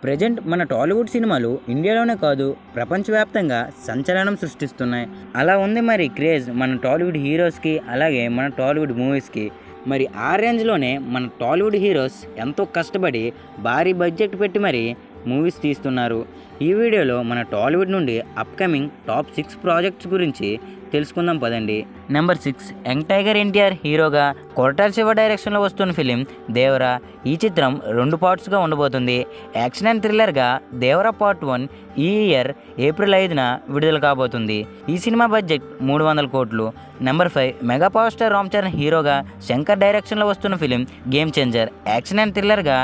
Present మన టాలీవుడ్ సినిమాలు ఇండియాలోనే కాదు ప్రపంచవ్యాప్తంగా సంచలనం సృష్టిస్తున్నాయి. అలా ఉంది మరి క్రేజ్ మన టాలీవుడ్ హీరోస్కి, అలాగే మన టాలీవుడ్ మూవీస్కి. మరి ఆ రేంజ్లోనే మన టాలీవుడ్ హీరోస్ ఎంతో కష్టపడి భారీ బడ్జెట్ పెట్టి మరి మూవీస్ తీస్తున్నారు. ఈ వీడియోలో మన టాలీవుడ్ నుండి అప్కమింగ్ టాప్ 6 ప్రాజెక్ట్స్ గురించి తెలుసుకుందాం పదండి. నెంబర్ 6, యంగ్ టైగర్ ఎన్టీఆర్ హీరోగా కొరటాల శివ డైరెక్షన్లో వస్తున్న ఫిలిం దేవరా. ఈ చిత్రం 2 పార్ట్స్గా ఉండబోతుంది. యాక్షన్ అండ్ థ్రిల్లర్గా దేవరా పార్ట్ 1 ఈ ఇయర్ ఏప్రిల్ 5న విడుదల కాబోతుంది. ఈ సినిమా బడ్జెట్ 300 కోట్లు. Number 5, mega power star Ram Charan హీరోగా శంకర్ డైరెక్షన్లో వస్తున్న film game changer. Action and థ్రిల్లర్గా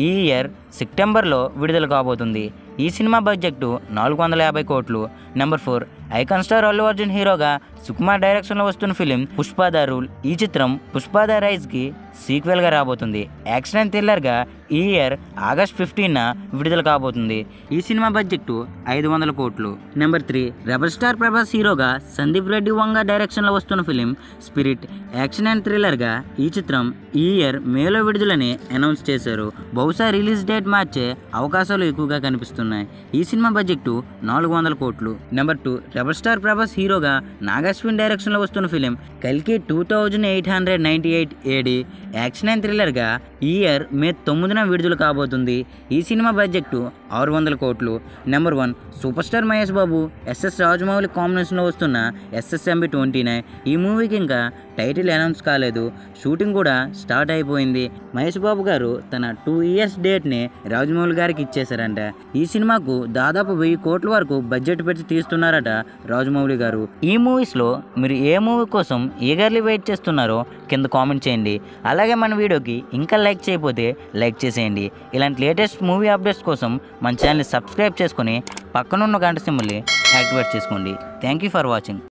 ఈ ఇయర్ సెప్టెంబర్లో విడుదల కాబోతుంది. ఈ సినిమా బడ్జెట్ 450 కోట్లు. Number 4, icon star Allu Arjun హీరోగా సుకుమార్ డైరెక్షన్లో వస్తున్న ఫిలిం పుష్ప ద రూల్. ఈ చిత్రం పుష్ప ద రైజ్కి సీక్వెల్గా రాబోతుంది. యాక్షన్ అండ్ థ్రిల్లర్గా ఈ ఇయర్ ఆగస్ట్ 15న విడుదల కాబోతుంది. ఈ సినిమా బడ్జెట్ 500 కోట్లు. నెంబర్ 3, రెబల్ స్టార్ ప్రభాస్ హీరోగా సందీప్ రెడ్డి వంగ డైరెక్షన్లో వస్తున్న ఫిలిం స్పిరిట్. యాక్షన్ అండ్ థ్రిల్లర్గా ఈ చిత్రం ఈ ఇయర్ మేలో విడుదలని అనౌన్స్ చేశారు. బహుశా రిలీజ్ డేట్ మార్చే అవకాశాలు ఎక్కువగా కనిపిస్తున్నాయి. ఈ సినిమా బడ్జెట్ 400 కోట్లు. నెంబర్ 2, రెబల్ స్టార్ ప్రభాస్ హీరోగా నాగాశ్విన్ డైరెక్షన్లో వస్తున్న ఫిలిం కల్కి 2898 AD. యాక్షన్ అండ్ థ్రిల్లర్గా ఈ ఇయర్ మే 9న విడుదల కాబోతుంది. ఈ సినిమా బడ్జెట్ 600 కోట్లు. Number 1, super star Mahesh Babu SS Rajamouli కాంబినేషన్లో వస్తున్న SSMB 29. ఈ మూవీకి ఇంకా టైటిల్ అనౌన్స్ కాలేదు. షూటింగ్ కూడా స్టార్ట్ అయిపోయింది. మహేష్ బాబు గారు తన 2 ఇయర్స్ డేట్ని రాజమౌళి గారికి ఇచ్చేశారంట. ఈ సినిమాకు దాదాపు 1000 కోట్ల వరకు బడ్జెట్ పెట్టి తీస్తున్నారట రాజమౌళి గారు. ఈ మూవీస్లో మీరు ఏ మూవీ కోసం ఈగర్లీ వెయిట్ చేస్తున్నారో కింద కామెంట్ చేయండి. అలాగే మన వీడియోకి ఇంకా లైక్ చేయకపోతే లైక్ చేసేయండి. ఇలాంటి లేటెస్ట్ మూవీ అప్డేట్స్ కోసం మన ఛానల్ని సబ్స్క్రైబ్ చేసుకొని పక్కనున్న గంట సింబల్ని యాక్టివేట్ చేసుకోండి. Thank you for watching.